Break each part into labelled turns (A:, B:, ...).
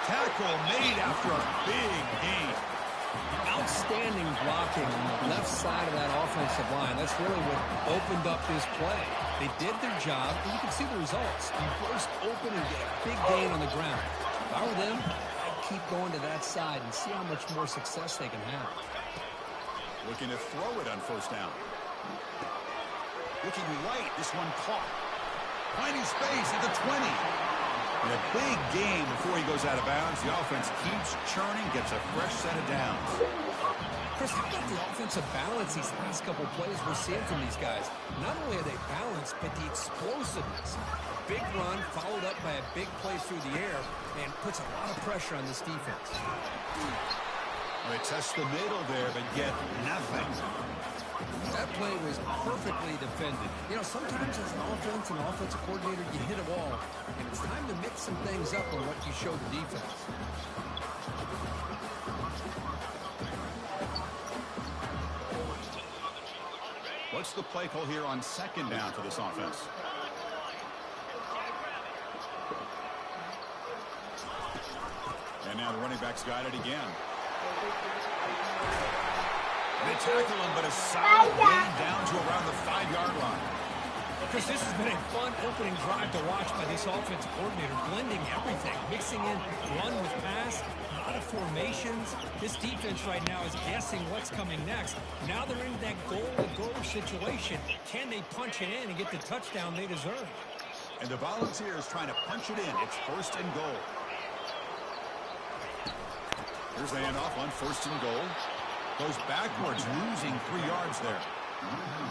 A: Tackle made after a big gain.
B: Outstanding blocking on the left side of that offensive line. That's really what opened up this play. They did their job, and you can see the results. You burst open and get a big gain on the ground. If I were them, I'd keep going to that side and see how much more success they can have.
A: Looking to throw it on first down. Looking right, this one caught. Finding space at the 20. And a big gain before he goes out of bounds. The offense keeps churning, gets a fresh set of downs.
B: Chris, how about the offensive balance these last couple plays we're seeing from these guys? Not only are they balanced, but the explosiveness. A big run followed up by a big play through the air and puts a lot of pressure on this defense.
A: They test the middle there, but get nothing.
B: That play was perfectly defended. You know, sometimes as an offense and offensive coordinator, you hit a wall, and it's time to mix some things up on what you show the defense.
A: What's the play call here on second down for this offense? And now the running back's got it again. They tackle him, but a solid gain down to around the 5-yard line.
B: Chris, this has been a fun opening drive to watch by this offensive coordinator, blending everything, mixing in run with pass, a lot of formations. This defense right now is guessing what's coming next. Now they're in that goal-to-go situation. Can they punch it in and get the touchdown they deserve?
A: And the Volunteers trying to punch it in. It's first and goal. Here's the handoff on first and goal. Goes backwards, losing 3 yards there.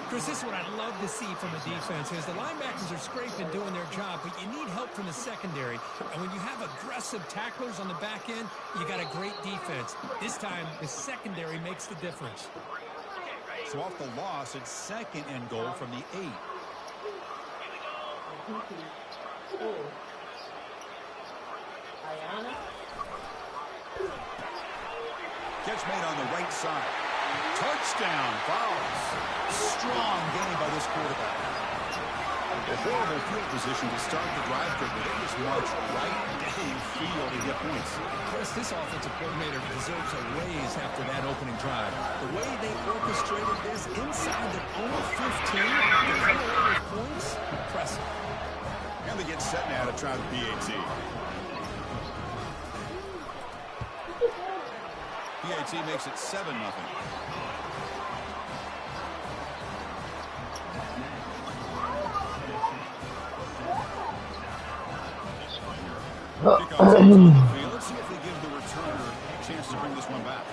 B: Chris, this is what I'd love to see from the defense is the linebackers are scraping, doing their job, but you need help from the secondary. And when you have aggressive tacklers on the back end, you got a great defense. This time, the secondary makes the difference.
A: So off the loss, it's second and goal from the 8. Catch made on the right side. Touchdown, Fowles. Strong gain by this quarterback. A horrible field position to start the drive, but they just march right down field to get points.
B: Chris, this offensive coordinator deserves a raise after that opening drive. The way they orchestrated this inside their own 15 to come away with points, impressive.
A: And they get set now to try the PAT. PAT makes it 7-0. Kickoff's on the field. Let's see if they give the returner a chance to bring this one back.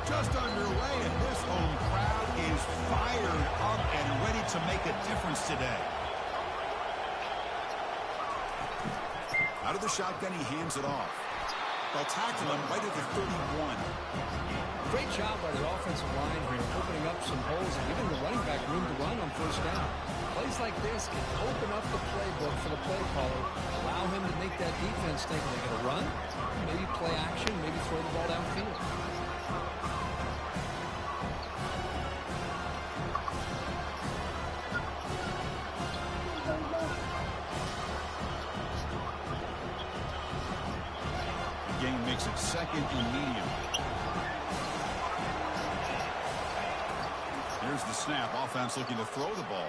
A: Just underway, and this home crowd is fired up and ready to make a difference today. Out of the shotgun, he hands it off. They'll tackle him right at the 31.
B: Great job by the offensive line here, opening up some holes and giving the running back room to run on first down. Plays like this can open up the playbook for the play caller, allow him to make that defense think they're going to run, maybe play action, maybe throw the ball downfield.
A: Game makes it second and medium. Here's the snap. Offense looking to throw the ball.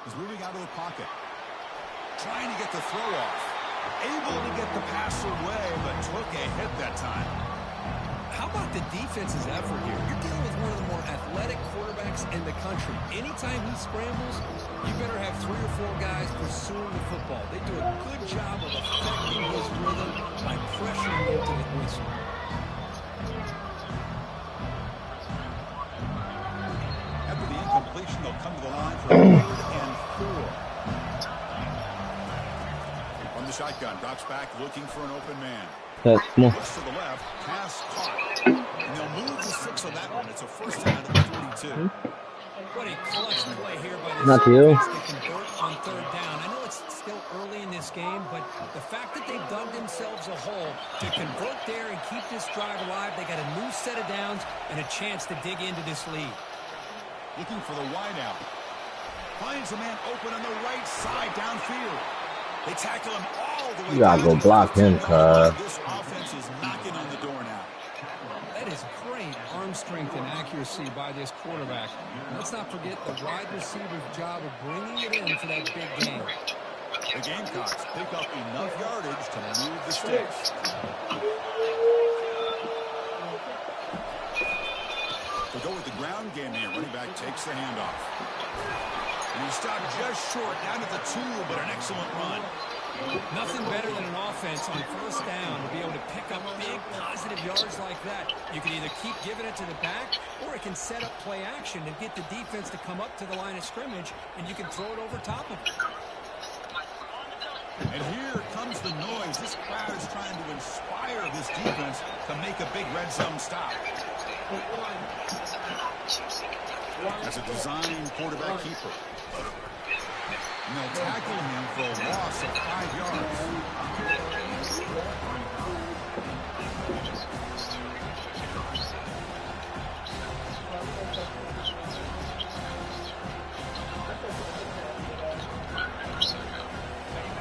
A: He's moving out of the pocket. Trying to get the throw off. Able to get the pass away, but took a hit that time.
B: How about the defense's effort here? You're dealing with one of the more athletic quarterbacks in the country. Anytime he scrambles, you better have 3 or 4 guys pursuing the football. They do a good job of affecting his rhythm by pressuring him to the whistle.
A: After the incompletion, they'll come to the line for 3rd and 4. From the shotgun, drops back, looking for an open man.
C: That's more.
A: Looks to the left, pass caught. And they'll move the 6 cancel that one. It's a first down at the 42.
B: What a clutch play here by this
C: Not you.
B: defense to convert on third down. I know it's still early in this game, but the fact that they've dug themselves a hole to convert there and keep this drive alive, they got a new set of downs and a chance to dig into this lead.
A: Looking for the wideout. Finds a man open on the right side downfield. They tackle him all the way.
C: You gotta go block him, cuz.
A: This offense is knocking on the door now.
B: That is great arm strength and accuracy by this quarterback. Let's not forget the wide receiver's job of bringing it in for that big game.
A: The Gamecocks pick up enough yardage to move the sticks. To go with the ground game here, running back takes the handoff. And he stopped just short, down to the 2, but an excellent run.
B: Nothing better than an offense on first down to be able to pick up big positive yards like that. You can either keep giving it to the back, or it can set up play action and get the defense to come up to the line of scrimmage, and you can throw it over top of it.
A: And here comes the noise. This crowd is trying to inspire this defense to make a big red zone stop. As a design quarterback keeper. And they'll tackle him for a loss of 5 yards.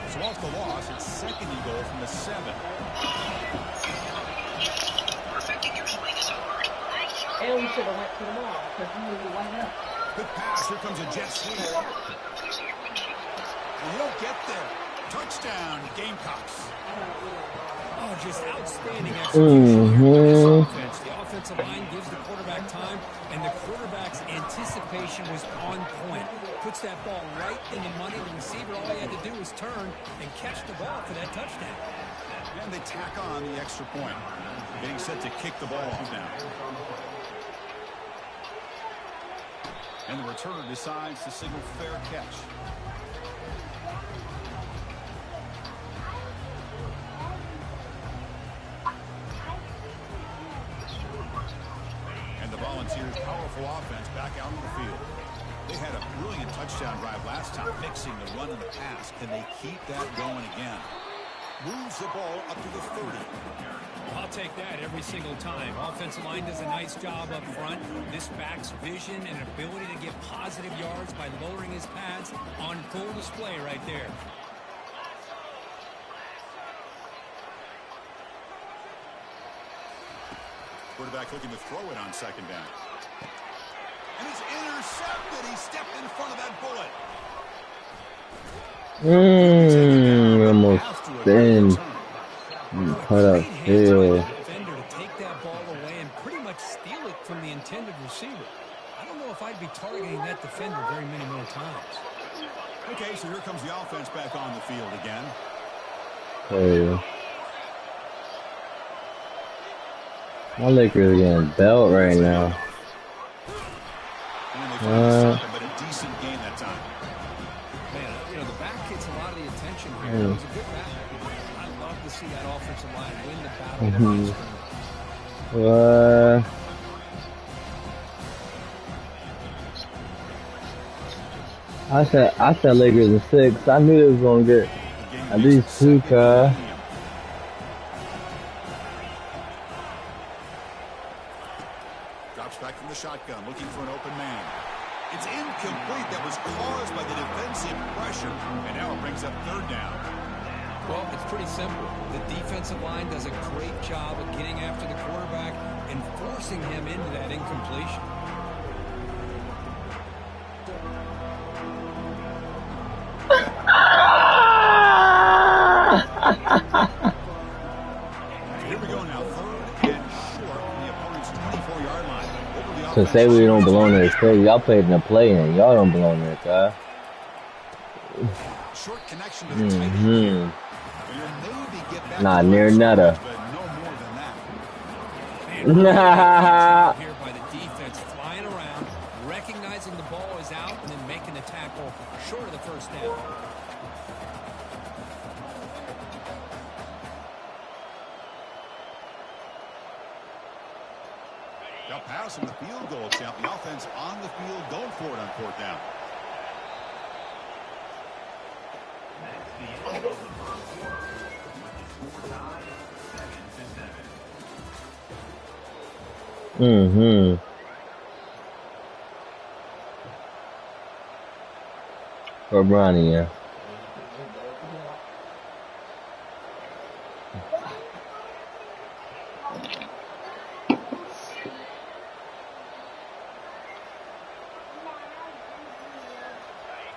A: So off the loss, it's second and goal from the 7.
D: And we should have went to the mall because we were white up.
A: Good pass. Here comes a jet sweep. And he'll get there. Touchdown, Gamecocks.
B: Oh, just outstanding execution here by this offense. The offensive line gives the quarterback time, and the quarterback's anticipation was on point. Puts that ball right in the money. The receiver, all he had to do was turn and catch the ball for that touchdown.
A: And they tack on the extra point. Getting set to kick the ball off now. And the returner decides to signal fair catch. And the Volunteers' powerful offense back out on the field. They had a brilliant touchdown drive last time, mixing the run and the pass. Can they keep that going again? Moves the ball up to the 30.
B: I'll take that every single time. Offensive line does a nice job up front. This back's vision and ability to get positive yards by lowering his pads on full display right there.
A: Quarterback looking to throw it on second down. And he's intercepted. He stepped in front of that bullet.
C: Almost been cut up field.
B: Defender to take that ball away and pretty much steal it from the intended receiver. I don't know if I'd be targeting that defender very many more times.
A: Okay, so here comes the offense back on the field again.
C: Hey. My Lakers getting belt right now.
A: And they find something, but a decent game that time.
B: Man, you know, the back gets a lot of the attention here. It was a good back. I'd love to see that offensive line win the battle at the line of
C: scrimmage. I said Lakers in 6. I knew they was gonna get at least 2, cuz.
A: Drops back from the shotgun, looking for an open man. It's incomplete. That was caused by the defensive pressure. And now it brings up third down.
B: Well, it's pretty simple. The defensive line does a great job of getting after the quarterback and forcing him into that incompletion.
A: Here we go now. Third and short from the opponent's 24-yard line.
C: To say we don't belong there is crazy. Y'all played in the play and y'all don't belong there, cuz.
A: Short connection to the tight end here.
C: Not near netta.
A: But no more than that.
B: Here by the defense, flying around, recognizing the ball is out, and then making the tackle short of the first down.
A: Got past him, the field goal attempt. The offense on the field going for it on 4th down.
C: For Bronny, yeah.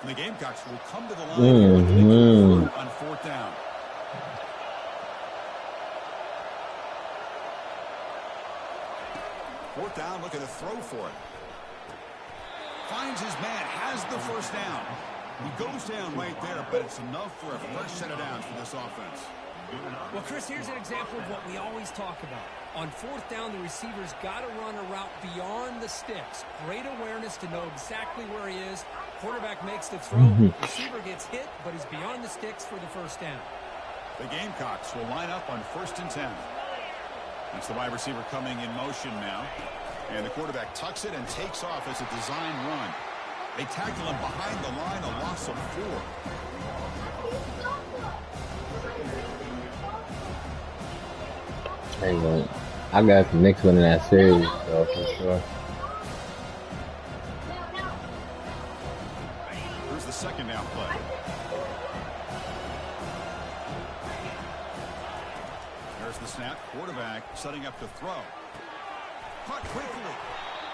A: And the Gamecocks will come to the line here with the on 4th down. Fourth down, looking to throw for it. Finds his man, has the first down. He goes down right there, but it's enough for a fresh set of downs for this offense.
B: Well, Chris, here's an example of what we always talk about. On 4th down, the receiver's got to run a route beyond the sticks. Great awareness to know exactly where he is. Quarterback makes the throw. Receiver gets hit, but he's beyond the sticks for the first down.
A: The Gamecocks will line up on 1st and 10. That's the wide receiver coming in motion now. And the quarterback tucks it and takes off as a design run. They tackle him behind the line, a loss of 4.
C: Hang on. I got the next one in that series, so for sure.
A: Here's the 2nd down play. There's the snap. Quarterback setting up to throw. Caught quickly.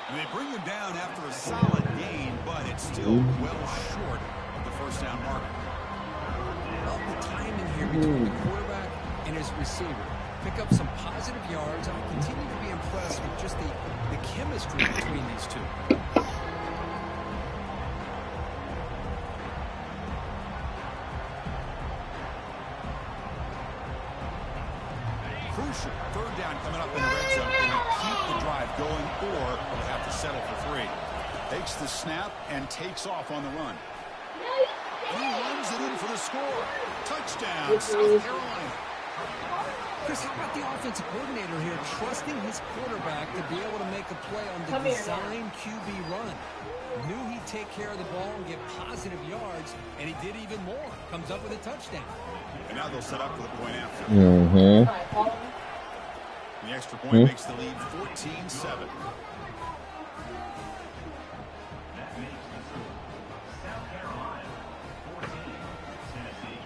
A: And they bring him down after a solid gain, but it's still well short of the first down mark.
B: Love the timing here between the quarterback and his receiver. Pick up some positive yards. I continue to be impressed with just the chemistry between these two.
A: Crucial. 3rd down coming up in the red zone. Can he keep the drive going, or will have to settle for 3? Takes the snap and takes off on the run. He runs it in for the score. Touchdown, South Carolina.
B: Chris, how about the offensive coordinator here trusting his quarterback to be able to make a play on the design QB run? Knew he'd take care of the ball and get positive yards, and he did even more. Comes up with a touchdown.
A: And now they'll set up for the point after. The extra point makes the lead 14-7.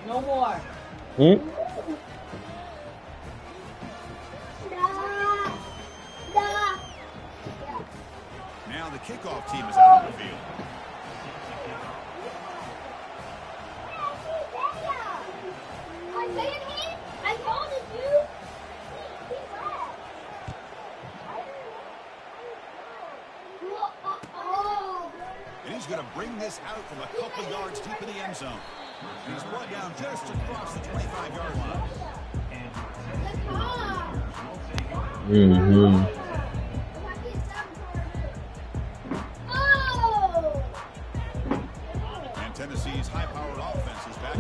D: No more.
A: Now the kickoff team is out on the field.
E: I told you.
A: And he's going to bring this out from a couple yards deep in the end zone. And he's brought down just across the 25-yard line. And Tennessee's high-powered offense is back.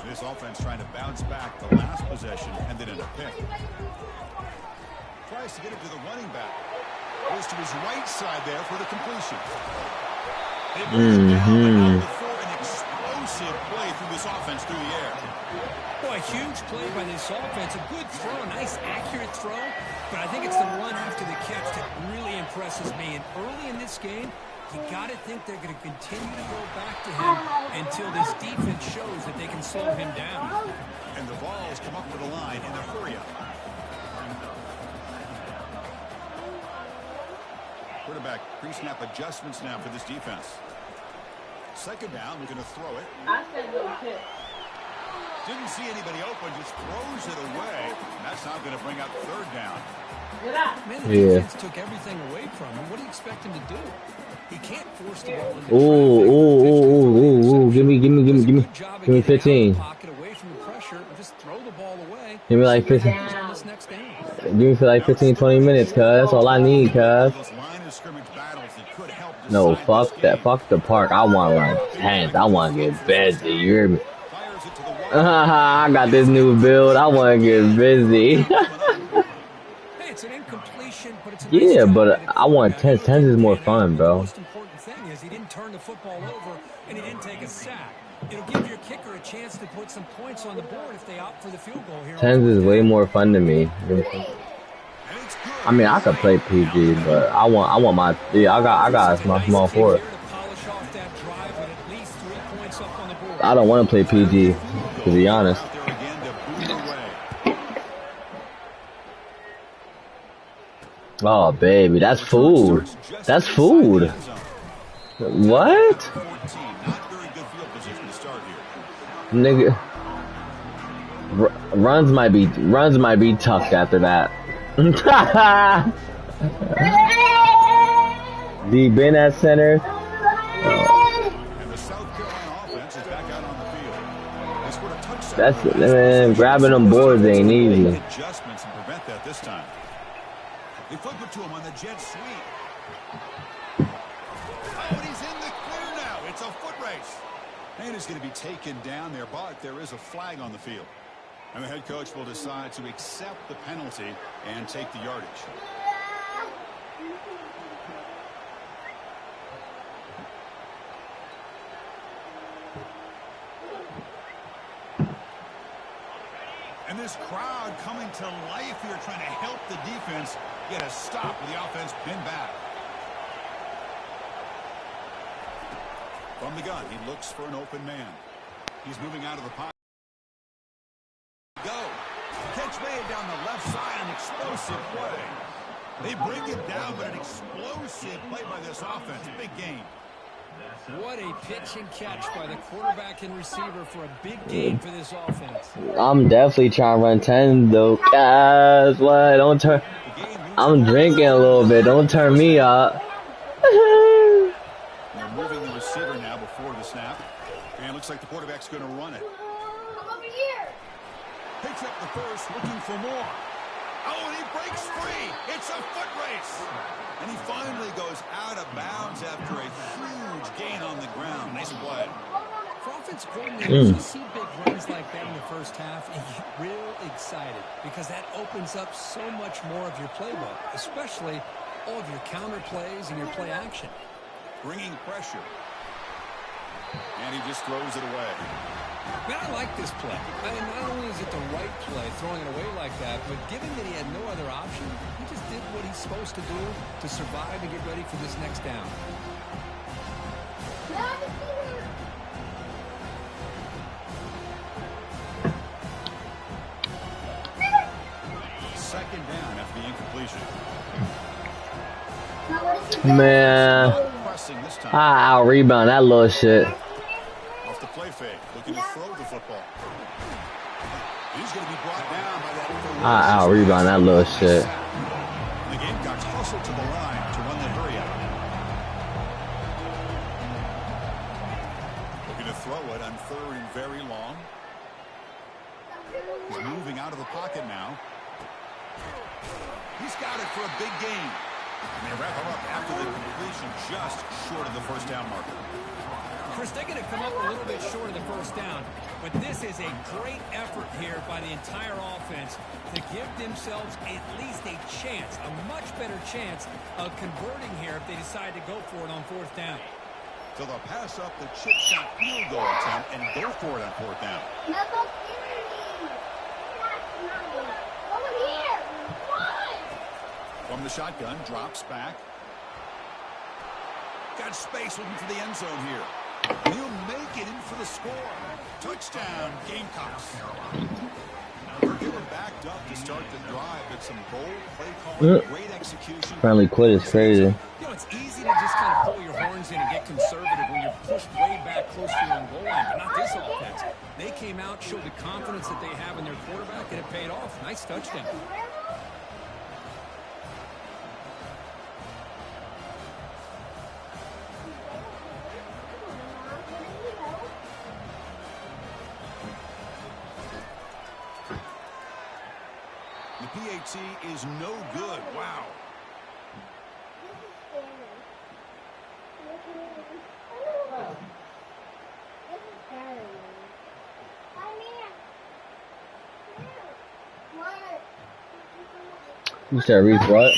A: This offense trying to bounce back the last possession, ended in a pick. Tries to get it to the running back. Goes to his right side there for the completion. They bring him down before an explosive play through this offense through the air.
B: Boy, a huge play by this offense. A good throw, a nice accurate throw. But I think it's the run after the catch that really impresses me. And early in this game, you got to think they're going to continue to go back to him until this defense shows that they can slow him down.
A: And the balls come up to the line in a hurry-up. Quarterback pre-snap adjustments now for this defense. 2nd down, we're going to throw it.
D: I said no kick.
A: Didn't see anybody open, just throws it away. And that's not going to bring up 3rd down.
D: Get out.
B: Man, the defense took everything away from him. What do you expect him to do? He can't force the ball into
C: Ooh, give me 15.
B: Pocket away from the pressure and just throw the ball away.
C: Give me like 15. Give me for like 15, 20 minutes, cuz. That's all I need, cuz. No, fuck that. Fuck the park. I want like 10. I want to get busy. You hear me? I got this new build. I want to get busy.
B: Hey, it's an incompletion. efficient, but it's a nice
C: Yeah,
B: job by
C: but
B: the
C: I want
B: quarterback.
C: 10. 10 is more
B: And
C: fun,
B: the
C: bro.
B: most important thing is he didn't turn the football over, and he didn't take a sack. It'll give your kicker a chance to put some points on the board if they opt for the field goal here.
C: 10 is way more fun to me.
A: And it's
C: I
A: good.
C: mean, I could play PG, but I want my. Yeah, I got my small
B: Nice kick
C: four.
B: here to polish off that drive with at least 3 points up on the board.
C: I don't want to play PG, to be honest.
A: Out there again to boot it away.
C: Oh, baby, that's food. That's food. What?
A: 14. Not very good field position to start here.
C: Nigga. Runs might be tucked after that. D Ben at center.
A: And the South Carolina offense is back out on the field. They scored a touchdown.
C: That's man, grabbing them boards ain't easy.
A: Adjustments and prevent that this time. They flip it to him on the jet sweep. Oh, and he's in the clear now. It's a foot race. And he's going to be taken down there, but there is a flag on the field. And the head coach will decide to accept the penalty and take the yardage. And this crowd coming to life here, trying to help the defense get a stop with the offense pinned back. From the gun, he looks for an open man. He's moving out of the pocket. Go. Catch made down the left side, an explosive play. They bring it down, but an explosive play by this offense. Big game.
B: What a pitch and catch by the quarterback and receiver for a big game for this offense.
C: I'm definitely trying to run 10 though. Guys, what? Don't turn. I'm drinking a little bit. Don't turn me up.
A: They're moving the receiver now before the snap. And it looks like the quarterback's going to run it.
E: Over here.
A: Picks up the first, looking for more. Oh, and he breaks free. It's a foot race. And he finally goes out of bounds after a huge gain on the ground. Nice play.
B: For offense coordinators, you see big runs like that in the first half and get real excited because that opens up so much more of your playbook, especially all of your counter plays and your play action.
A: Bringing pressure. And he just throws it away.
B: Man, I like this play. I mean, not only is it the right play, throwing it away like that, but given that he had no other option, he just did what he's supposed to do to survive and get ready for this next down.
A: Second down after the incompletion.
C: Man,
A: Pressing this time.
C: I'll rebound that little shit.
A: Off the play fake. Looking to throw the football. He's going to be brought down by that.
C: I'll rebound that little shit.
A: The Gamecocks hustle to the line to run the hurry out. Looking to throw it on third and very long. He's moving out of the pocket now. He's got it for a big gain. And they wrap him up after the completion just short of the first down marker.
B: Chris, they're going to come up a little bit short of the first down, but this is a great effort here by the entire offense to give themselves at least a chance, a much better chance of converting here if they decide to go for it on fourth down.
A: So they'll pass up the chip shot field goal attempt and go for it on fourth down.
E: Over here. One.
A: From the shotgun, drops back. Got space looking for the end zone here. He'll make it in for the score. Touchdown, Gamecocks. They were backed up to start the drive, but some bold play calling, great execution.
C: Friendly quit is crazy.
B: You know, it's easy to just kind of pull your horns in and get conservative when you're pushed way back close to your own goal line, but not this offense. They came out, showed the confidence that they have in their quarterback, and it paid off. Nice touchdown.
A: The PAT is no good. Wow.
C: You said Reese what?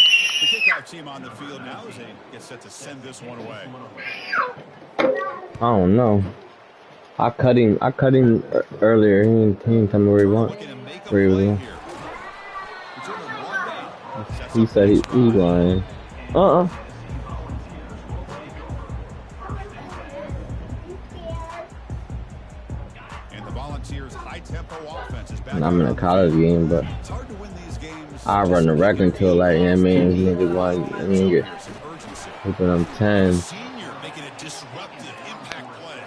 A: Our team on the field now as they get set to send this one away.
C: I don't know. I cut him earlier. He didn't tell me where he went. Where he was going. He said he's lying.
A: And the Volunteers' high-tempo offense is back.
C: I'm in a college game, but
A: It's hard to win these games.
C: I run the record until like, yeah, man, these niggas want to get open them 10.
A: Senior making a disruptive impact play.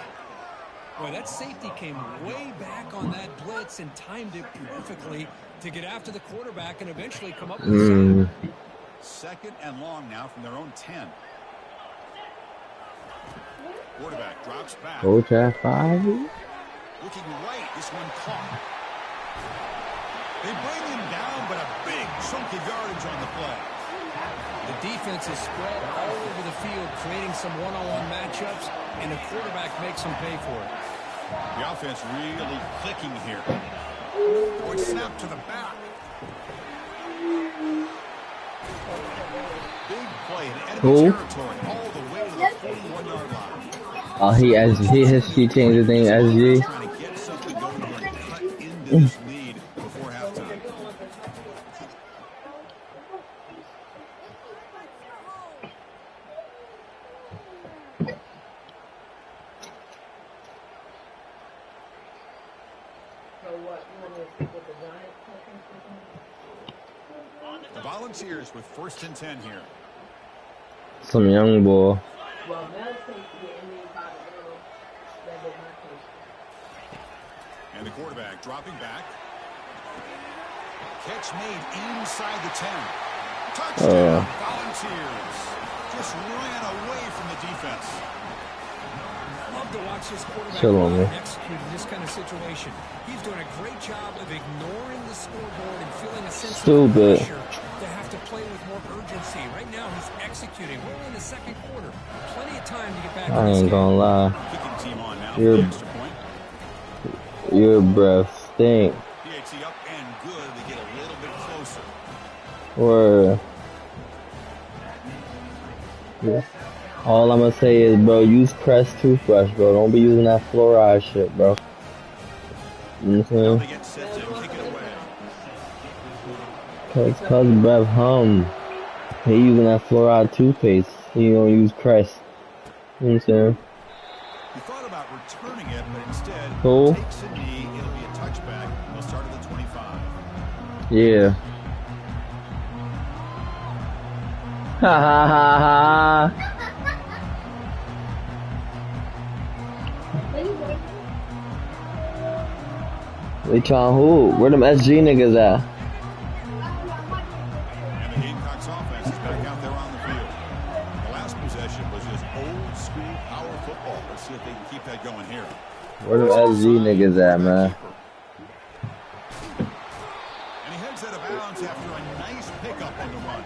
B: Boy, that safety came way back on that blitz and timed it perfectly to get after the quarterback and eventually come up with a sack.
A: 2nd and long now from their own 10. Quarterback drops back.
C: Coach at 5.
A: Looking right, this one caught. They bring him down, but a big chunk of yardage on the play.
B: The defense is spread all over the field, creating some one-on-one matchups, and the quarterback makes them pay for it.
A: The offense really clicking here. Boy, snap to the back. Big play in enemy territory, all the way to the 41-yard line.
C: Oh, he changed the thing SG.
A: Trying to get something going here and cut into this lead before halftime. The Volunteers with 1st and 10 here.
C: Some young boy.
A: And the quarterback dropping back. Catch made inside the 10. Touchdown, Volunteers. Just ran away from the defense.
B: Love to watch this quarterback execute in this kind of situation. He's doing a great job of ignoring the scoreboard and feeling a sense of pressure to have to play with more urgency. Right now, he's executing. We're in the 2nd quarter. Plenty of time to get back to this game.
C: I ain't gonna lie.
A: Kicking team on now for the extra point.
C: Your breath stink.
A: PHC up and good. They get a little bit closer.
C: Or yeah. All I'm gonna say is, bro, use Crest toothbrush, bro. Don't be using that fluoride shit, bro. You know what I'm saying?
A: They get set to kick it away.
C: Cause breath hum. He using that fluoride toothpaste. He don't use Crest. You know what I'm saying?
A: He thought about returning it, but instead takes a knee. It'll be a touchback. They'll start at the 25.
C: Yeah. Ha ha ha ha. They trying who? Where them SG niggas at?
A: And the Gamecocks offense is back out there on the field. The last possession was just old school power football. Let's see if they can keep that going here.
C: Where them SG niggas at, man?
A: And he heads out of bounds after a nice pickup on the run.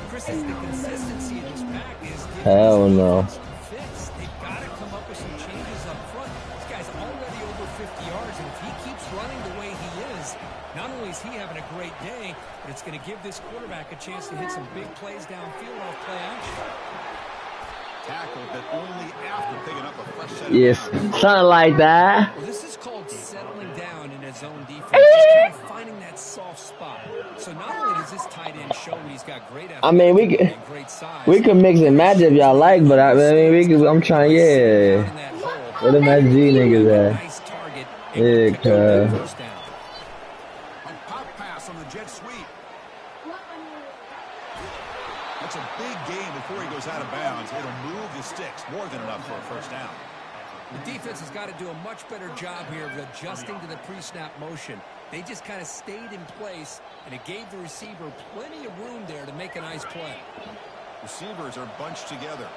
B: Chris, the consistency of this pack is
C: hell no.
B: fits. They've got to come up with some changes up front. This guy's already over 50 yards, and if he keeps running the way he is, not only is he having a great day, but it's going to give this quarterback a chance to hit some big plays downfield off play action.
A: Tackle, but only after picking up a fresh set of
C: Yes, something like that.
B: Well, this is called settling down in his own defense, just kind of finding that soft spot. So not only does this tight end show that he's got great
C: I mean, we can mix and match if y'all like, but I mean, I'm trying, yeah. Where them SG niggas at?
B: Nice target.
C: Yeah, cuz.
A: A pop pass on the jet sweep. That's a big gain before he goes out of bounds. It'll move the sticks more than enough for a first down.
B: The defense has got to do a much better job here of adjusting to the pre-snap motion. They just kind of stayed in place, and it gave the receiver plenty of room there to make a nice play.
A: Receivers are bunched together.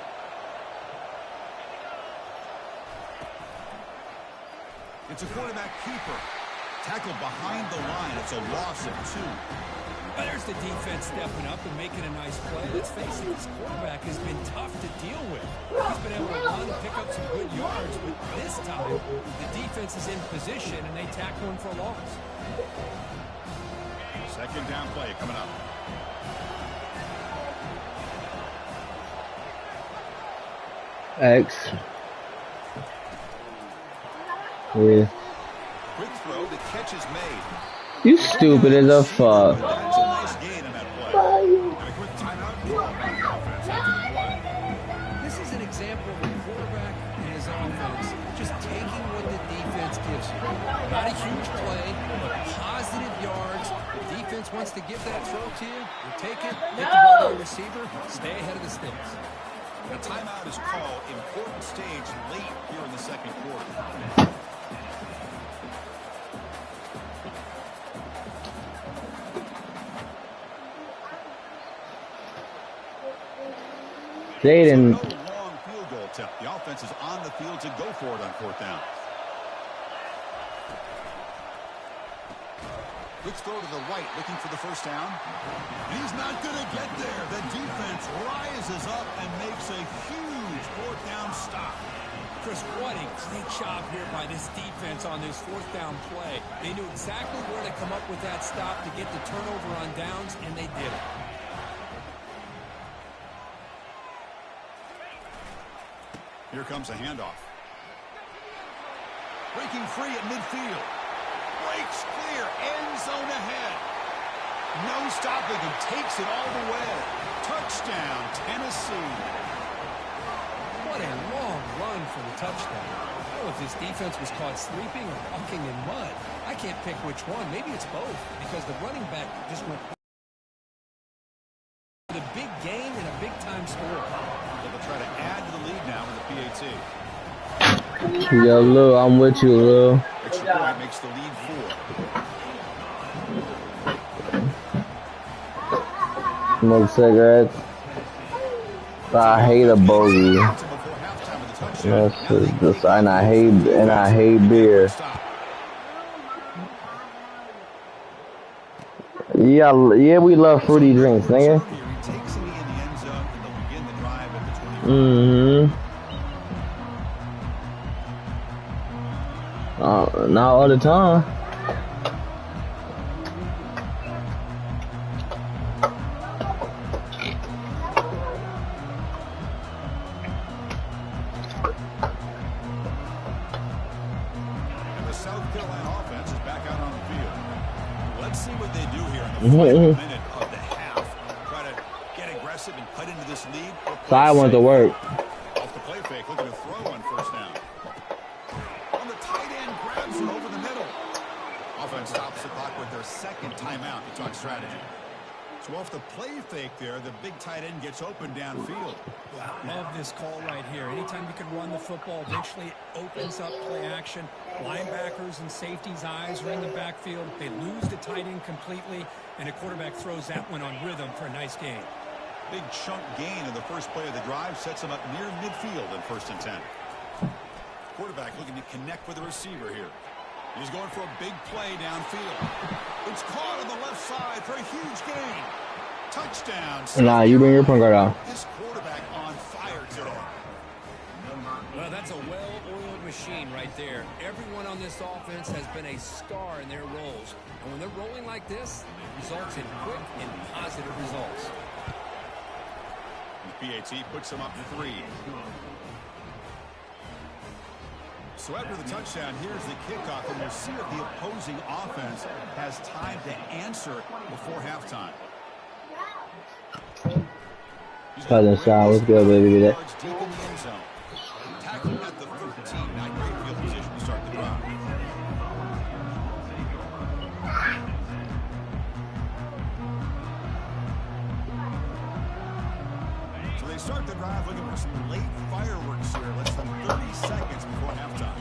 A: It's a quarterback keeper. Tackled behind the line. It's a loss of 2.
B: Well, there's the defense stepping up and making a nice play. Let's face it, this quarterback has been tough to deal with. He's been able to run and pick up some good yards, but this time, the defense is in position, and they tackle him for a loss.
A: Second down play coming up.
C: X. Yeah.
A: Quick throw, the catch is made.
C: You stupid as a fuck.
A: That's a nice gain on that play. And a quick timeout called by the offense after the play.
B: This is an example of a quarterback and his offense just taking what the defense gives you. Not a huge play, but positive yards. The defense wants to give that throw to you. You take it, get the ball to your receiver, stay ahead of the sticks.
A: A timeout is called. Important stage late here in the second quarter.
C: Jaden.
A: So no long field goal attempt. The offense is on the field to go for it on fourth down. Quick throw to the right, looking for the first down. He's not going to get there. The defense rises up and makes a huge fourth down stop.
B: Chris, what a great job here by this defense on this fourth down play. They knew exactly where to come up with that stop to get the turnover on downs, and they did it.
A: Here comes a handoff. Breaking free at midfield. Breaks clear. End zone ahead. No stopping him. Takes it all the way. Touchdown, Tennessee.
B: What a long run for the touchdown. I don't know if this defense was caught sleeping or walking in mud. I can't pick which one. Maybe it's both because the running back just went with a big gain and a big-time score.
A: They'll try to add to the lead now with the PAT.
C: Yo, Lou, I'm with you, Lou.
A: Extra point makes the lead 4.
C: Smoke cigarettes. I hate a bogey. That's just, and I hate beer. Yeah, we love fruity drinks, nigga. Not all the time.
A: And the South Carolina offense is back out on the field. Let's see what they do here in the final minute of the half. Try to get aggressive and cut into this lead.
C: So I want to work.
A: Off the play fake, looking to throw on first down. On the tight end, grabs it over the middle. Offense stops the clock with their second timeout to talk strategy. So off the play fake there, the big tight end gets open downfield.
B: Wow, love this call right here. Anytime you can run the football, eventually it opens up play action. Linebackers and safeties' eyes are in the backfield. They lose the tight end completely, and a quarterback throws that one on rhythm for a nice gain.
A: Big chunk gain in the first play of the drive sets him up near midfield in 1st and 10. Quarterback looking to connect with the receiver here. He's going for a big play downfield. It's caught on the left side for a huge gain. Touchdown.
C: Nah, you bring your point guard out.
A: This quarterback on fire today.
B: Well, that's a well-oiled machine right there. Everyone on this offense has been a star in their roles. And when they're rolling like this, it results in quick and positive results.
A: The PAT puts him up 3. So after the touchdown, here's the kickoff, and we'll see if the opposing offense has time to answer before halftime.
C: Cousin Sean, what's good, baby?
A: Deep in the end zone. Tackling at the 13. Not great field position to start the drive. So they start the drive looking for some late fireworks here. Less than 30 seconds before halftime.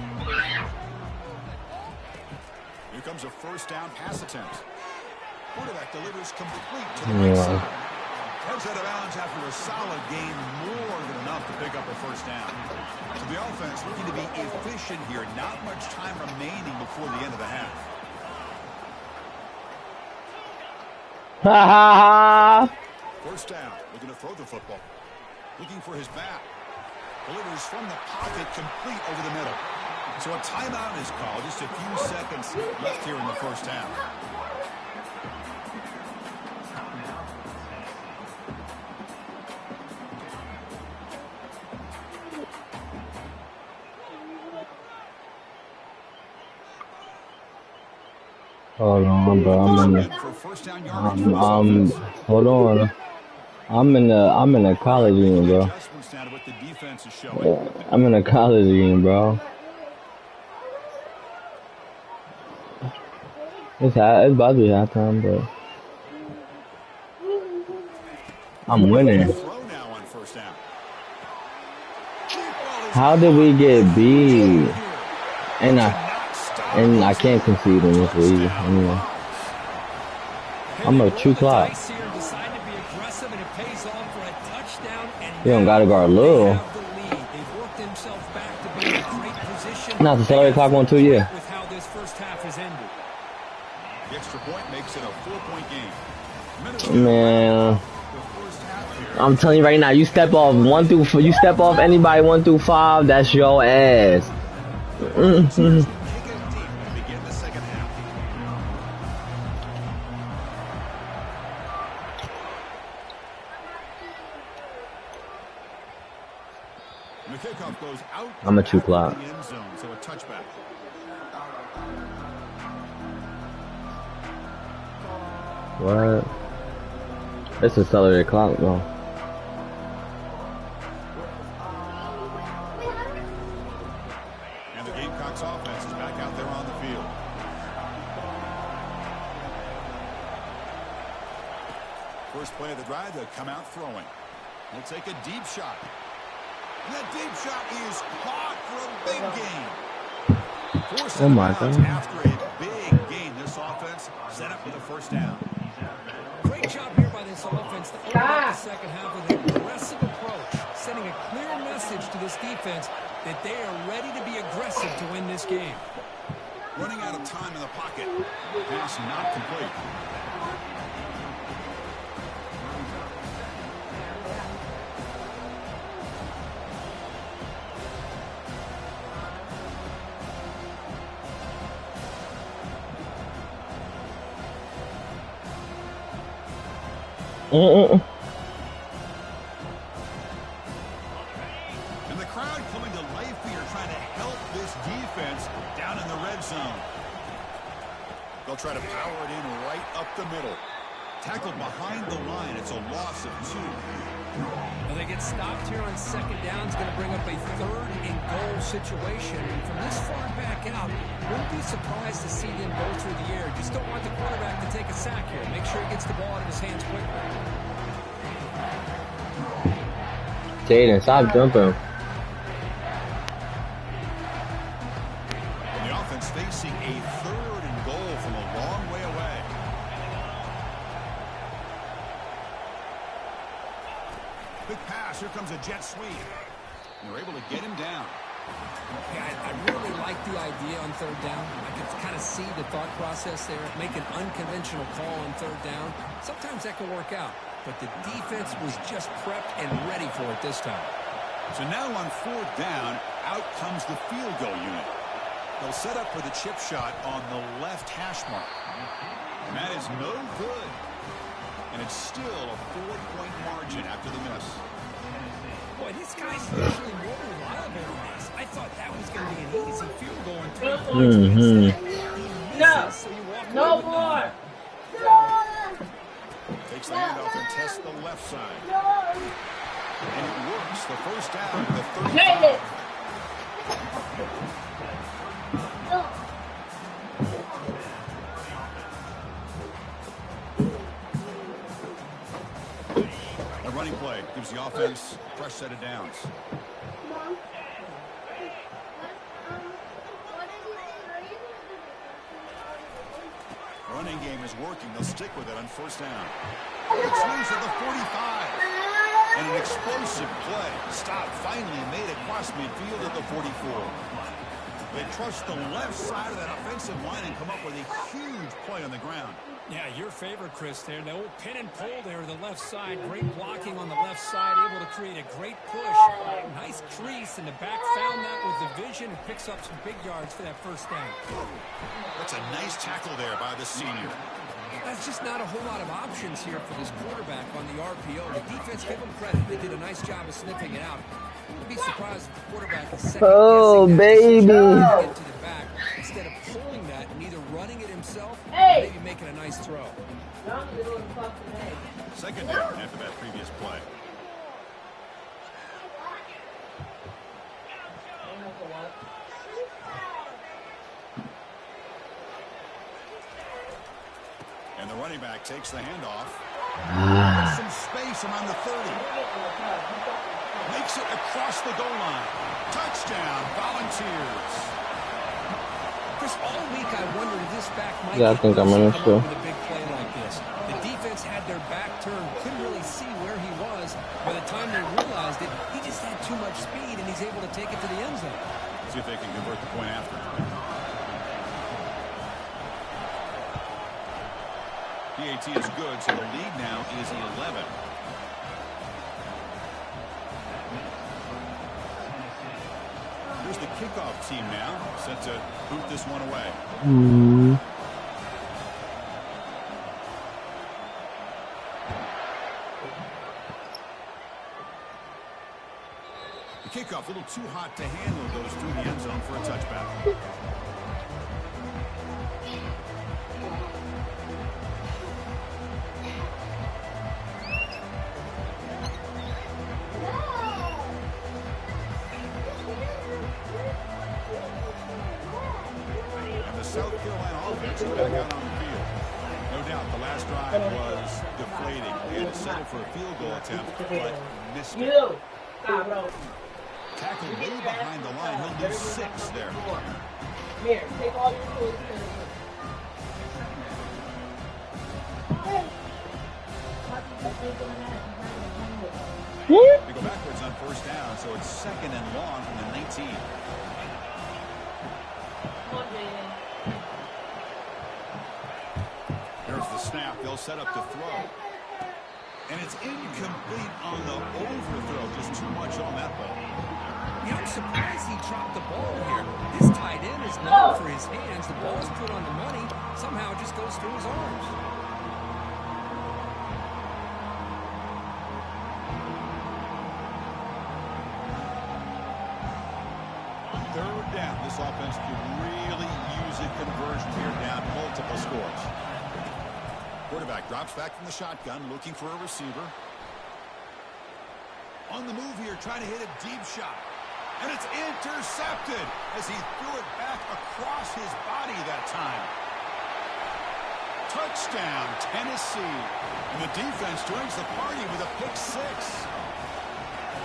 A: Here comes a first down pass attempt. Quarterback delivers complete to the right side. Heads out of bounds after a solid gain, more than enough to pick up a first down. So the offense looking to be efficient here. Not much time remaining before the end of the half.
C: Ha ha ha!
A: First down, looking to throw the football. Looking for his back. Delivers from the pocket, complete over the middle. So a timeout is called. Just a few seconds left here in the first half.
C: Hold on, bro.
A: For first down yardage for this
C: I'm,
A: offense.
C: hold on. I'm in a college game, bro.
A: Adjustments down to what the defense is showing.
C: I'm in a college game, bro. It's about to be halftime, but I'm winning.
A: Throw now on first down.
C: How did we get beat? And I can't concede in this league anyway. I'm a true clock. You don't gotta guard Lil. Not the salary clock on 2 years.
B: With how this first half has ended.
A: The extra point makes it a 4-point game.
C: Man, I'm telling you right now, you step off anybody 1 through 5, that's your ass.
A: Begin the second half. The kickoff goes out.
C: I'm a 2 clock.
A: The end zone, so a touchback.
C: What? It's a salary clock though.
A: And the Gamecocks offense is back out there on the field. First play of the drive, they'll come out throwing. They'll take a deep shot. And that deep shot is caught for a big gain.
C: Oh my God.
A: After a big gain, this offense set up with a first down.
B: Great job here by this offense to open up the second half with an aggressive approach, sending a clear message to this defense that they are ready to be aggressive to win this game.
A: Running out of time in the pocket. Pass not complete. And the crowd coming to life here, trying to help this defense down in the red zone. They'll try to power it in right up the middle. Tackled behind the line. It's a loss of 2.
B: Well, they get stopped here on second down. It's going to bring up a 3rd and goal situation. And from this far back out, wouldn't be surprised to see them go through the air. Just don't want the quarterback to take a sack here. Make sure he gets the ball out of his hands quickly.
C: Jaden, stop jumping.
A: And the offense facing a 3rd and goal from a long way away. Big pass. Here comes a jet sweep. And they're able to get him down.
B: Yeah, I really like the idea on 3rd down. I can kind of see the thought process there. Make an unconventional call on 3rd down. Sometimes that can work out. But the defense was just prepped and ready for it this time.
A: So now on 4th down, out comes the field goal unit. They'll set up for the chip shot on the left hash mark. And that is no good. And it's still a 4-point margin after the miss.
B: Boy, these guys are usually more reliable than this. I thought that was going to be an easy field goal in 3 points.
D: No more.
A: Takes the handoff and tests the left side. And it works. The first down, the 35. A running play gives the offense a fresh set of downs. Running game is working. They'll stick with it on first down. It swings to the 45. And an explosive play. Stop finally made across midfield at the 44. They trust the left side of that offensive line and come up with a huge play on the ground.
B: Yeah, your favorite, Chris, there. The old pin and pull there to the left side. Great blocking on the left side. Able to create a great push. Nice crease, and the back found that with the vision and picks up some big yards for that first down.
A: That's a nice tackle there by the senior.
B: That's just not a whole lot of options here for this quarterback on the RPO. The defense, give them credit. They did a nice job of sniffing it out. Wouldn't be surprised if the quarterback is second-guessing that
C: baby.
B: into the back instead of pulling that and either running it himself himself,
D: Hey!
B: maybe making a nice throw.
A: Second down after that previous play. And the running back takes the handoff. Some space around the 30. Makes it across the goal line. Touchdown, Volunteers.
B: Chris, all week I wondered if this back might
C: Yeah, I think I'm in it
B: come
C: too.
B: up with a big play like this. The defense had their back turned, couldn't really see where he was. By the time they realized it, he just had too much speed, and he's able to take it to the end zone.
A: See if they can convert the point after. PAT is good, so the lead now is 11. Here's the kickoff team now, set to boot this one away. The kickoff a little too hot to handle, goes through the end zone for a touchback. South Carolina offense is back out on the field. No doubt the last drive was deflating. They had to settle for a field goal attempt, but missed it. Tackle way behind the line. He'll lose 6 there.
D: Here, take all your tools.
A: They go backwards on first down, so it's second and long from the 19. There's the snap. They'll set up to throw. And it's incomplete on the overthrow. Just too much on that ball.
B: Yeah, I'm surprised he dropped the ball here. This tight end is known for his hands. The ball's put on the money. Somehow it just goes through his arms.
A: Third down. This offense could really use a conversion here, down multiple scores. Quarterback drops back from the shotgun, looking for a receiver. On the move here, trying to hit a deep shot. And it's intercepted as he threw it back across his body that time. Touchdown, Tennessee. And the defense joins the party with a pick 6.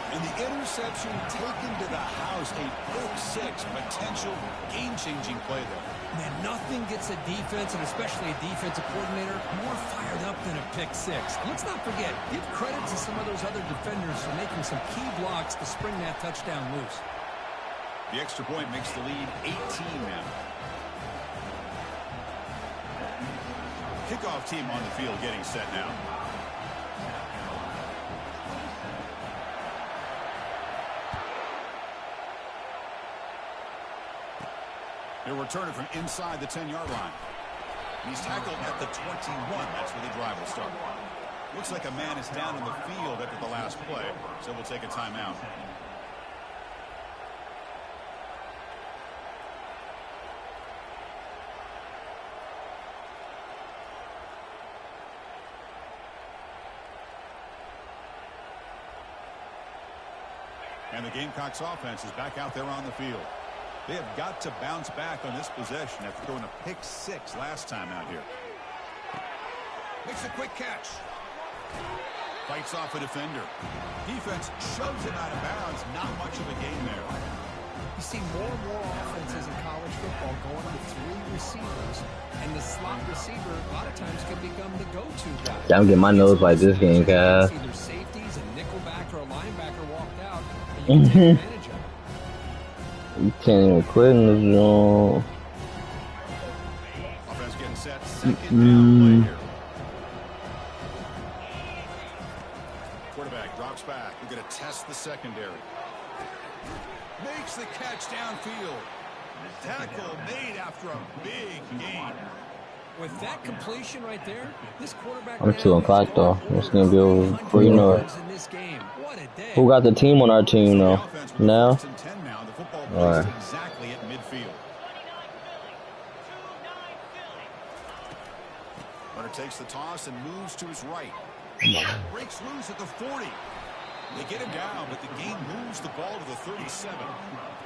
A: And the interception taken to the house, a pick 6, potential game-changing play there.
B: Man, nothing gets a defense, and especially a defensive coordinator, more fired up than a pick 6. And let's not forget, give credit to some of those other defenders for making some key blocks to spring that touchdown loose.
A: The extra point makes the lead 18 now. Kickoff team on the field getting set now. They'll return it from inside the 10-yard line. He's tackled at the 21. That's where the drive will start. Looks like a man is down in the field after the last play, so we'll take a timeout. And the Gamecocks offense is back out there on the field. They have got to bounce back on this possession after throwing a pick 6 last time out here. Makes a quick catch. Fights off a defender. Defense shoves it out of bounds. Not much of a gain there.
B: You see more and more offenses in college football going with 3 receivers, and the slot receiver a lot of times can become the go-to guy.
C: Yeah, I'm getting my nose like this game, guys.
B: Either safeties, a nickelback, or a linebacker walked out, and you can take advantage of it.
C: You can't even quit in this zone.
A: Offense getting set. Second down play here. Quarterback drops back. We're going to test the secondary. Makes the catch downfield. Tackle made after a big gain.
B: With that completion right there, this quarterback.
C: I'm 2 o'clock though. It's gonna be over before you know it. Who got the team on our team though? Now? Alright.
A: Exactly at midfield. Center takes the toss and moves to his right. Breaks loose at the 40. They get him down, but the game moves the ball to the 37.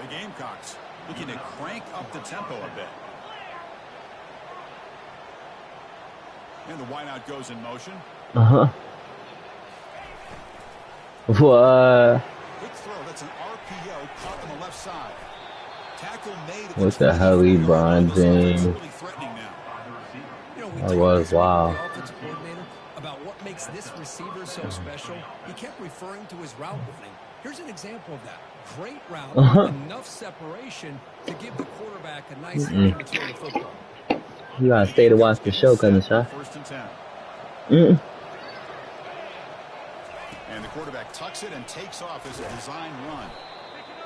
A: The Gamecocks looking to crank up the tempo a bit. And the wideout goes in motion.
C: What?
A: Quick throw. That's an RPO caught on the left side. Tackle made.
C: What the hell, LeBron James? That was wow.
B: About what makes this receiver so special, he kept referring to his route running. Here's an example of that. Great route, enough separation to give the quarterback a nice way to throw the football.
C: You gotta stay to watch the show, cousin Shaw.
A: First and 10. And the quarterback tucks it and takes off as a design run.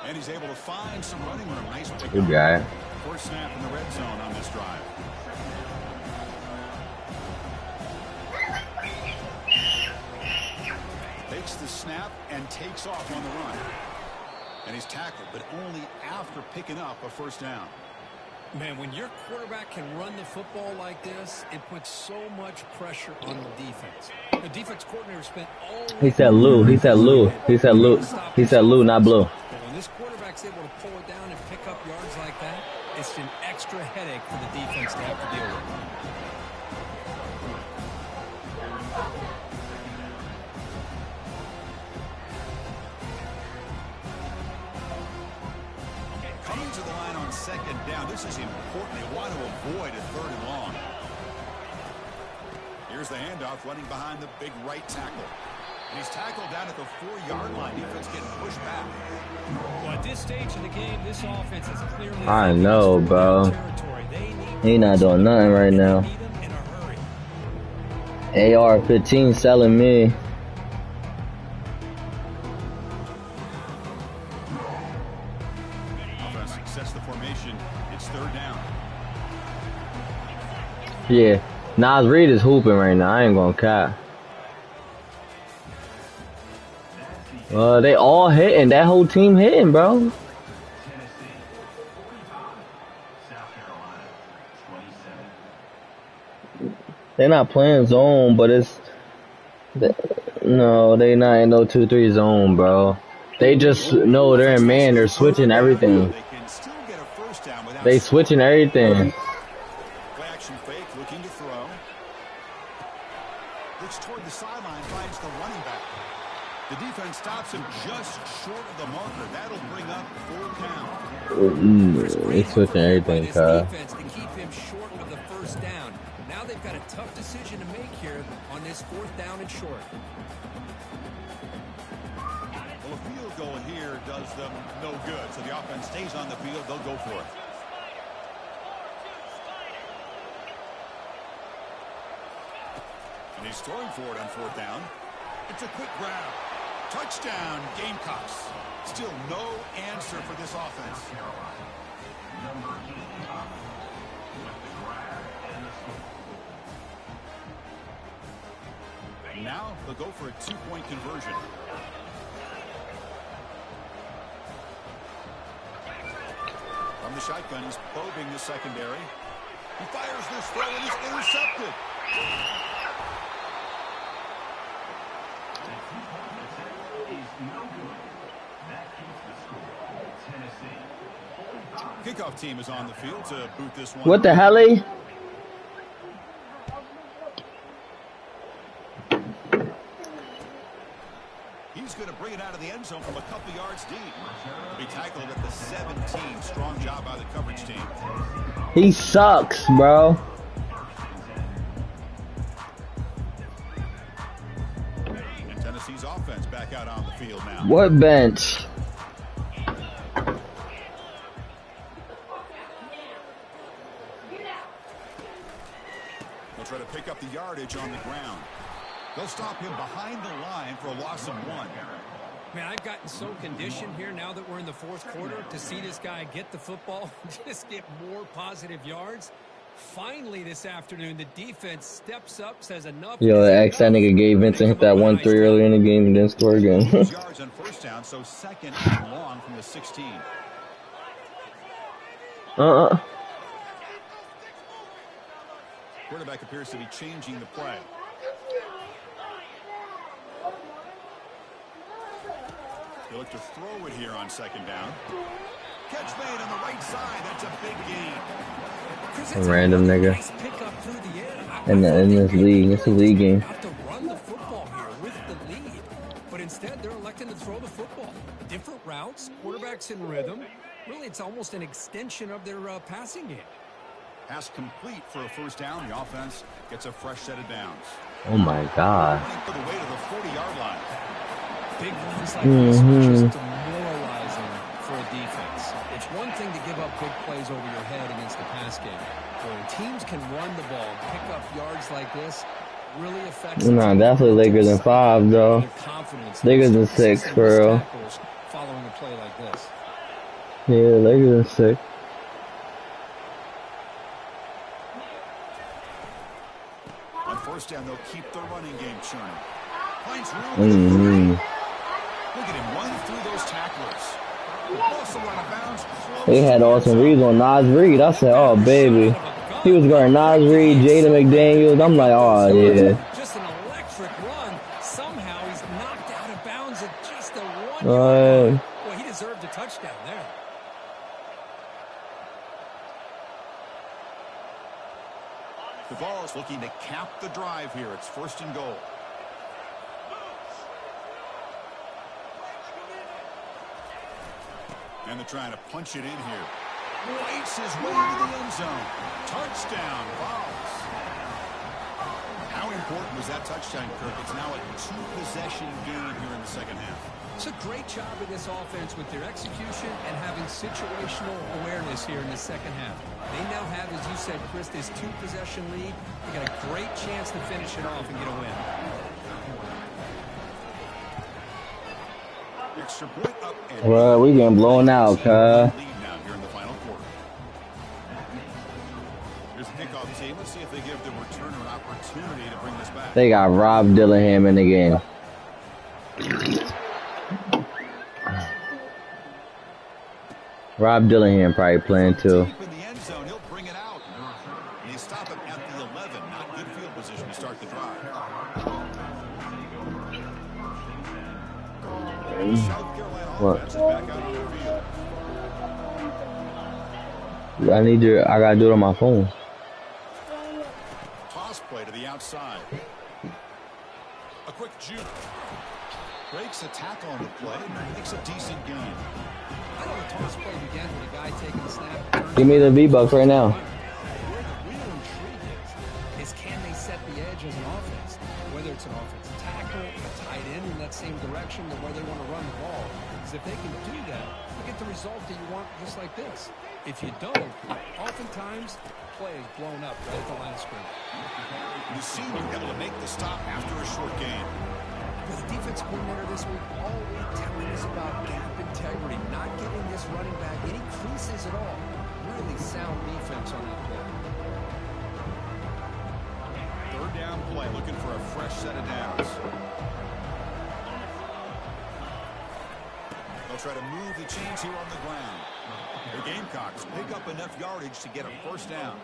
A: And he's able to find some running room. Nice pickup.
C: Good guy.
A: First snap in the red zone on this drive. Takes the snap and takes off on the run. And he's tackled, but only after picking up a first down.
B: Man, when your quarterback can run the football like this, it puts so much pressure on the defense. The defense coordinator spent all...
C: He said Lou. He said Lou. He said Lou. He said Lou, not Blue.
B: But when this quarterback's able to pull it down and pick up yards like that, it's an extra headache for the defense to have to deal with.
A: Coming to the line on second down. This is important. They want to avoid a third and long. Here's the handoff running behind the big right tackle. And he's tackled down at the 4-yard line. Defense getting pushed back.
B: Well, at this stage of the game, this offense is clearly...
C: I know, bro. He not doing nothing right now. AR-15 selling me.
A: Offense sets the formation. It's third down.
C: Yeah. Nas Reed is hooping right now. I ain't gonna cap. They all hitting. That whole team hitting, bro. They're not playing zone, but it's... No, they not in no 2-3 zone, bro. They just know they're in man. They're switching everything. They switching everything.
A: Play action fake, looking to throw. Looks toward the sideline, finds the running back. The defense stops him just short of the marker. That'll bring up full count.
C: They switching everything, Kyle.
B: Defense to keep him short of the first down. Now they've got a tough decision to make here on this fourth down and short.
A: Well, a field goal here does them no good. So the offense stays on the field. They'll go for it. And he's throwing for it on fourth down. It's a quick grab. Touchdown, Gamecocks. Still no answer for this offense. Now they'll go for a 2-point conversion. From the shotgun, he's probing the secondary. He fires this throw and it's intercepted. Kickoff team is on the field to boot this one.
C: What the hell?
A: He's going to bring it out of the end zone from a couple yards deep. He'll be tackled at the 17. Strong job by the coverage team.
C: He sucks, bro.
A: And Tennessee's offense back out on the field now.
C: What bench?
A: They'll try to pick up the yardage on the ground. They'll stop him behind the line for a loss of 1.
B: Man, I've gotten so conditioned here now that we're in the fourth quarter to see this guy get the football, just get more positive yards. Finally this afternoon, the defense steps up, says enough.
C: Yo, that nigga gave Vincent hit that 1-3 earlier in the game and didn't score again.
A: Yards on first down, so second and long from the 16. Quarterback appears to be changing the play. He'll look to throw it here on second down. Catch made on the right side. That's a big gain.
C: A random nigga.
B: Nice pickup through the air.
C: In this league. It's a league game.
B: Have to run the football here with the lead. But instead, they're electing to throw the football. Different routes, quarterbacks in rhythm. Really, it's almost an extension of their passing game.
A: Pass complete for a first down. The offense gets a fresh set of downs.
C: Oh my god.
A: For the way to the 40-yard line.
B: Big runs like this are just demoralizing for a defense. It's one thing to give up big plays over your head against the pass game. But when teams can run the ball and pick up yards like this, really affects the
C: Nah, definitely Lakers than 5, though. Lakers than 6, for real.
B: Following a play like this.
C: Yeah, Lakers than 6.
A: On first down, they'll keep the running game churning. Finds room. Look at him run through those tacklers. Also run out of bounds.
C: They had awesome reads on Nas Reed. I said, oh, baby. He was guarding Nas Reed, Jada McDaniels. I'm like, oh, yeah.
B: Just an electric run. Somehow he's knocked out of bounds at just the 1 yard line. Well, he deserved a touchdown there.
A: The Vols looking to cap the drive here. It's first and goal. And they're trying to punch it in here. Waits his way to the end zone. Touchdown, Vols. How important was that touchdown, Kirk? It's now a 2-possession game here in the second half.
B: It's a great job of this offense with their execution and having situational awareness here in the second half. They now have, as you said, Chris, this 2-possession lead. They got a great chance to finish it off and get a win.
A: Extra point up and
C: Well, we getting blown out,
A: lead now here in the final quarter. Here's the kickoff team. Let's see if they give the returner an opportunity to bring this back.
C: They got Rob Dillingham in the game. Rob Dillingham probably playing too.
A: Deep in the end zone, he'll bring it out. And they stop him at the 11. Not good field position to start the drive. South Carolina offense is back out on the field.
C: I gotta do it on my phone.
A: Toss play to the outside. A quick juke. Breaks a tackle on the play. Makes a decent gain.
B: I know the toss play began with a guy taking the snap.
C: Give me the V-Bucks right now.
B: Where the real intrigue is can they set the edge as an offense? Whether it's an offensive tackle, a tight end in that same direction, or where they want to run the ball. Because if they can do that, you get the result that you want just like this. If you don't, oftentimes, play is blown up right at the line of scrimmage.
A: The senior able to make the stop after a short gain.
B: The defense coordinator this week all week telling us about gap integrity, not giving this running back any creases at all. Really sound defense on that play.
A: Third down play, looking for a fresh set of downs. They'll try to move the chains here on the ground. The Gamecocks pick up enough yardage to get a first down.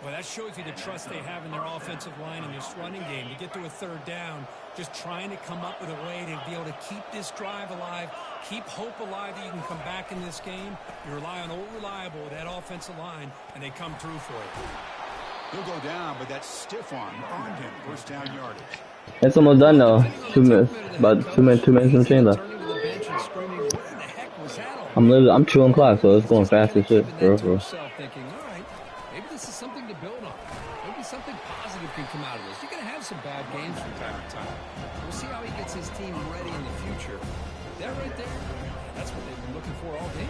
B: Well, that shows you the trust they have in their offensive line and this running game. To get to a third down, just trying to come up with a way to be able to keep this drive alive, keep hope alive that you can come back in this game. You rely on old reliable, that offensive line, and they come through for it.
A: He'll go down, but that stiff arm earned him first down yardage.
C: It's almost done though. 2 minutes. About 2 minutes and change left.
B: Turning to the bench and screaming, "Where the heck was that all?"
C: I'm chewing clock, so it's going fast as shit. For real.
B: Thinking, all right, maybe this is something to build on. Maybe something positive can come out of this. You're going to have some bad games from time to time. We'll see how he gets his team ready in the future. That right there, that's what they've been looking for all game.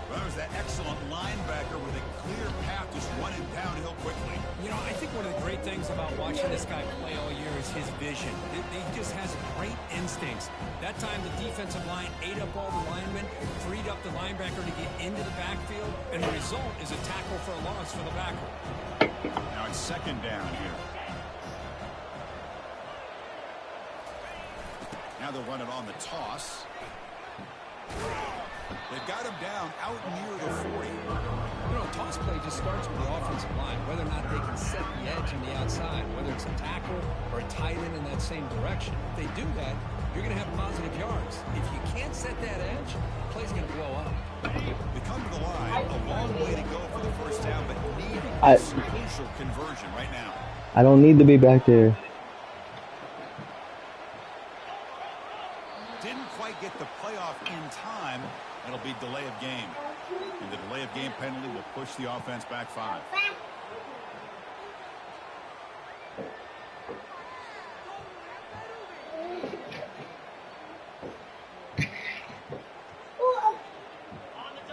A: Well, that was that excellent linebacker with a clear path just running downhill quickly.
B: You know, I think one of the great things about watching this guy play all year is his vision. He just has great instincts. That time the defensive line ate up all the linemen, freed up the linebacker to get into the backfield, and the result is a tackle for a loss for the backer.
A: Now it's second down here. Now they'll run it on the toss. They've got him down out near the 40.
B: You know, toss play just starts with the offensive line, whether or not they can set the edge on the outside, whether it's a tackle or a tight end in that same direction. If they do that, you're going to have positive yards. If you can't set that edge, the play's going to blow up.
A: They come to the line, a long way to go for the first down, but needing this crucial conversion right now.
C: I don't need to be back there.
A: Didn't quite get the playoff in time. It'll be delay of game. And the delay of game penalty will push the offense back 5.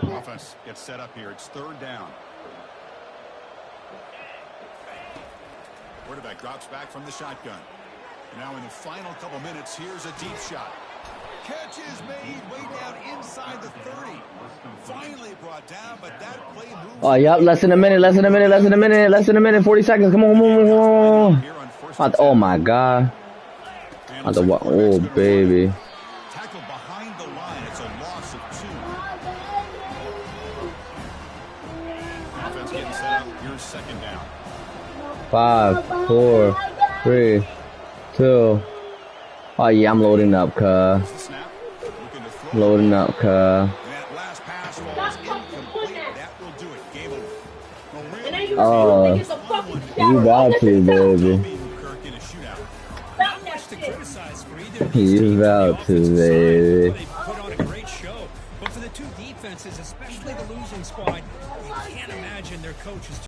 A: Offense gets set up here. It's 3rd down. Quarterback drops back from the shotgun. Now in the final couple minutes, here's a deep shot. Catch is made way down inside the 30. Finally brought down, but that play moves.
C: Oh, yep, less than a minute, 40 seconds. Come on. Oh, my God. Oh, baby.
A: Tackled behind the line. It's a loss of 2. Offense getting set up. Here's 2nd down.
C: 5, 4, 3, 2. Oh, yeah, I'm loading up, cuz. Loading up, cuz.
A: That last pass falls incomplete. That will do it. Game over.
C: Oh, you about to, baby.
B: Not much to criticize for either of these
C: You
B: teams.
C: about to, baby.
B: They put on a great show. But for the two defenses, especially the losing squad, you can't imagine their coaches